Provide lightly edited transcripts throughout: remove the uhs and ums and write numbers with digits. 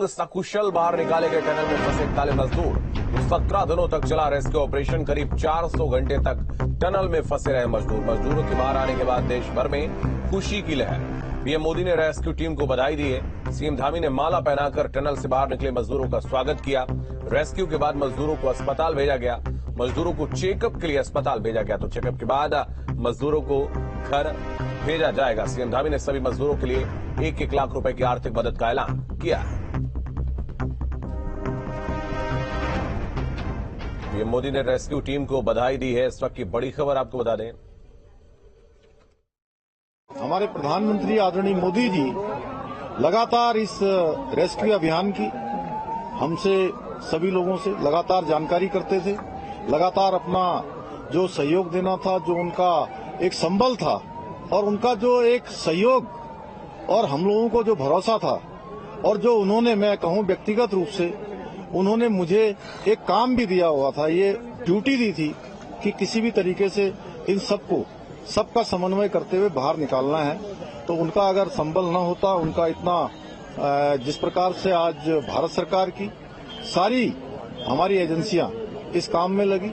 सकुशल बाहर निकाले गए टनल में फंसे 41 मजदूर। 17 दिनों तक चला रेस्क्यू ऑपरेशन। करीब 400 घंटे तक टनल में फंसे रहे मजदूरों के बाहर आने के बाद देश भर में खुशी की लहर। पीएम मोदी ने रेस्क्यू टीम को बधाई दी है। सीएम धामी ने माला पहनाकर टनल से बाहर निकले मजदूरों का स्वागत किया। रेस्क्यू के बाद मजदूरों को अस्पताल भेजा गया। मजदूरों को चेकअप के लिए अस्पताल भेजा गया, तो चेकअप के बाद मजदूरों को घर भेजा जाएगा। सीएम धामी ने सभी मजदूरों के लिए 1-1 लाख रुपए की आर्थिक मदद का ऐलान किया है। पीएम मोदी ने रेस्क्यू टीम को बधाई दी है। इस वक्त की बड़ी खबर आपको बता दें, हमारे प्रधानमंत्री आदरणीय मोदी जी लगातार इस रेस्क्यू अभियान की हमसे सभी लोगों से लगातार जानकारी करते थे। लगातार अपना जो सहयोग देना था, जो उनका एक संबल था और उनका जो एक सहयोग और हम लोगों को जो भरोसा था, और जो उन्होंने, मैं कहूं व्यक्तिगत रूप से उन्होंने मुझे एक काम भी दिया हुआ था, ये ड्यूटी दी थी कि किसी भी तरीके से इन सबका समन्वय करते हुए बाहर निकालना है। तो उनका अगर संबल न होता, उनका इतना जिस प्रकार से आज भारत सरकार की सारी हमारी एजेंसियां इस काम में लगी,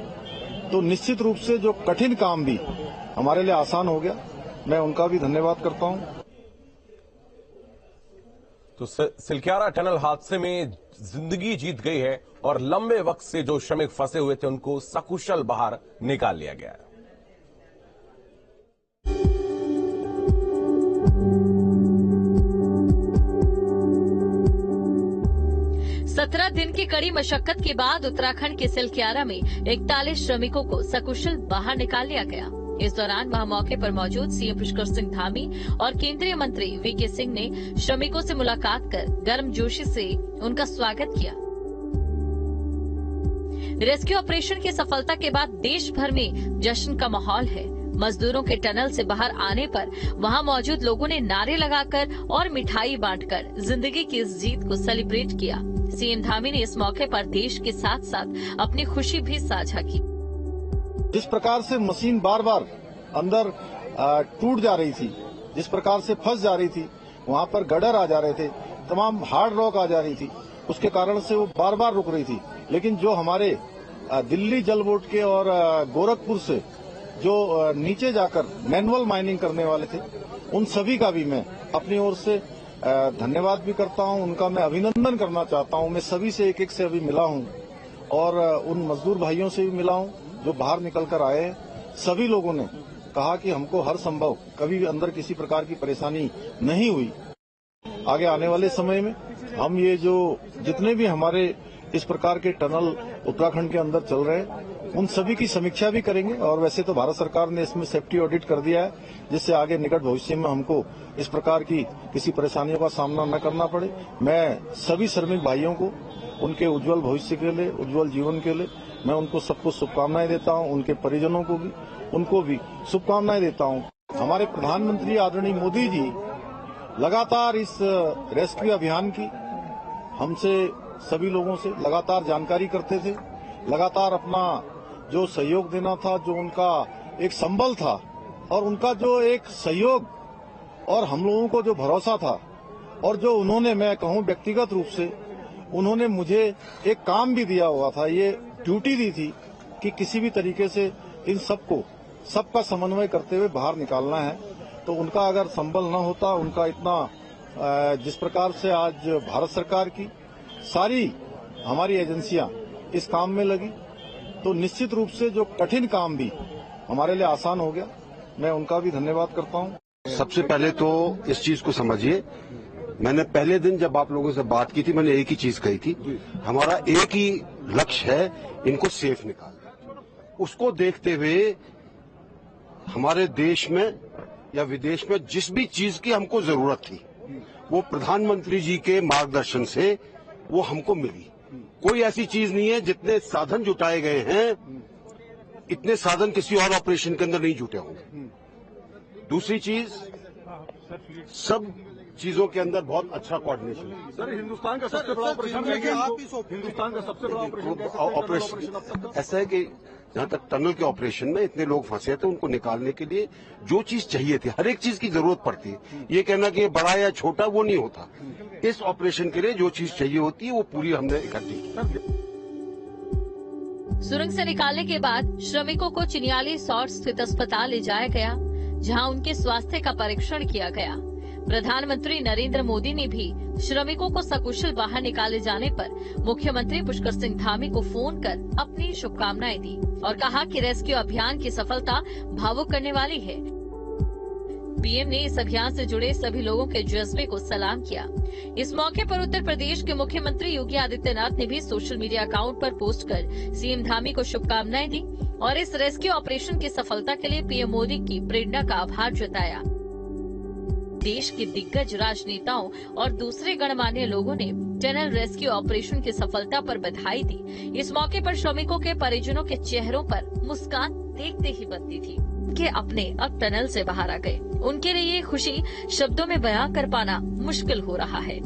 तो निश्चित रूप से जो कठिन काम भी हमारे लिए आसान हो गया। मैं उनका भी धन्यवाद करता हूं। तो सिलक्यारा टनल हादसे में जिंदगी जीत गई है और लंबे वक्त से जो श्रमिक फंसे हुए थे उनको सकुशल बाहर निकाल लिया गया है। 17 दिन की कड़ी मशक्कत के बाद उत्तराखंड के सिलक्यारा में 41 श्रमिकों को सकुशल बाहर निकाल लिया गया। इस दौरान वहां मौके पर मौजूद सीएम पुष्कर सिंह धामी और केंद्रीय मंत्री वीके सिंह ने श्रमिकों से मुलाकात कर गर्मजोशी से उनका स्वागत किया। रेस्क्यू ऑपरेशन की सफलता के बाद देश भर में जश्न का माहौल है। मजदूरों के टनल से बाहर आने पर वहां मौजूद लोगों ने नारे लगाकर और मिठाई बांटकर जिंदगी की इस जीत को सेलिब्रेट किया। सीएम धामी ने इस मौके पर देश के साथ साथ अपनी खुशी भी साझा की। जिस प्रकार से मशीन बार बार अंदर टूट जा रही थी, जिस प्रकार से फंस जा रही थी, वहां पर गडर आ जा रहे थे, तमाम हार्ड रॉक आ जा रही थी, उसके कारण से वो बार बार रुक रही थी। लेकिन जो हमारे दिल्ली जल बोर्ड के और गोरखपुर से जो नीचे जाकर मैनुअल माइनिंग करने वाले थे, उन सभी का भी मैं अपनी ओर से धन्यवाद भी करता हूं, उनका मैं अभिनंदन करना चाहता हूं। मैं सभी से एक से अभी मिला हूं और उन मजदूर भाइयों से भी मिला हूं जो बाहर निकल कर आए हैं। सभी लोगों ने कहा कि हमको हर संभव कभी भी अंदर किसी प्रकार की परेशानी नहीं हुई। आगे आने वाले समय में हम ये जो जितने भी हमारे इस प्रकार के टनल उत्तराखंड के अंदर चल रहे हैं, उन सभी की समीक्षा भी करेंगे। और वैसे तो भारत सरकार ने इसमें सेफ्टी ऑडिट कर दिया है, जिससे आगे निकट भविष्य में हमको इस प्रकार की किसी परेशानियों का सामना न करना पड़े। मैं सभी श्रमिक भाइयों को उनके उज्जवल भविष्य के लिए, उज्जवल जीवन के लिए मैं उनको सबको शुभकामनाएं देता हूं। उनके परिजनों को भी, उनको भी शुभकामनाएं देता हूं। हमारे प्रधानमंत्री आदरणीय मोदी जी लगातार इस रेस्क्यू अभियान की हमसे सभी लोगों से लगातार जानकारी करते थे। लगातार अपना जो सहयोग देना था, जो उनका एक संबल था और उनका जो एक सहयोग और हम लोगों को जो भरोसा था, और जो उन्होंने, मैं कहूं व्यक्तिगत रूप से उन्होंने मुझे एक काम भी दिया हुआ था, ये ड्यूटी दी थी कि किसी भी तरीके से इन सबका समन्वय करते हुए बाहर निकालना है। तो उनका अगर संबल न होता, उनका इतना जिस प्रकार से आज भारत सरकार की सारी हमारी एजेंसियां इस काम में लगी, तो निश्चित रूप से जो कठिन काम भी हमारे लिए आसान हो गया। मैं उनका भी धन्यवाद करता हूं। सबसे पहले तो इस चीज को समझिए, मैंने पहले दिन जब आप लोगों से बात की थी, मैंने एक ही चीज कही थी, हमारा एक ही लक्ष्य है, इनको सेफ निकालना। उसको देखते हुए हमारे देश में या विदेश में जिस भी चीज की हमको जरूरत थी, वो प्रधानमंत्री जी के मार्गदर्शन से वो हमको मिली। कोई ऐसी चीज नहीं है, जितने साधन जुटाए गए हैं, इतने साधन किसी और ऑपरेशन के अंदर नहीं जुटे होंगे। दूसरी चीज, सब चीजों के अंदर बहुत अच्छा कोऑर्डिनेशन है। सर, हिंदुस्तान का सबसे बड़ा ऑपरेशन है कि हिंदुस्तान का सबसे बड़ा ऑपरेशन ऐसा है कि जहां तक टनल के ऑपरेशन में इतने लोग फंसे थे, उनको निकालने के लिए जो चीज चाहिए थी, हर एक चीज की जरूरत पड़ती है। ये कहना कि ये बड़ा या छोटा वो नहीं होता। इस ऑपरेशन के लिए जो चीज चाहिए होती है वो पूरी हमने इकट्ठी की। सुरंग से निकालने के बाद श्रमिकों को चिन्याली सौर स्थित अस्पताल ले जाया गया, जहां उनके स्वास्थ्य का परीक्षण किया गया। प्रधानमंत्री नरेंद्र मोदी ने भी श्रमिकों को सकुशल बाहर निकाले जाने पर मुख्यमंत्री पुष्कर सिंह धामी को फोन कर अपनी शुभकामनाएं दी और कहा कि रेस्क्यू अभियान की सफलता भावुक करने वाली है। पीएम ने इस अभियान से जुड़े सभी लोगों के जज्बे को सलाम किया। इस मौके पर उत्तर प्रदेश के मुख्यमंत्री योगी आदित्यनाथ ने भी सोशल मीडिया अकाउंट पर पोस्ट कर सीएम धामी को शुभकामनाएं दी और इस रेस्क्यू ऑपरेशन की सफलता के लिए पीएम मोदी की प्रेरणा का आभार जताया। देश के दिग्गज राजनेताओं और दूसरे गणमान्य लोगों ने टनल रेस्क्यू ऑपरेशन की सफलता पर बधाई दी। इस मौके पर श्रमिकों के परिजनों के चेहरों पर मुस्कान देखते ही बनती थी कि अपने अब टनल से बाहर आ गए। उनके लिए ये खुशी शब्दों में बयां कर पाना मुश्किल हो रहा है।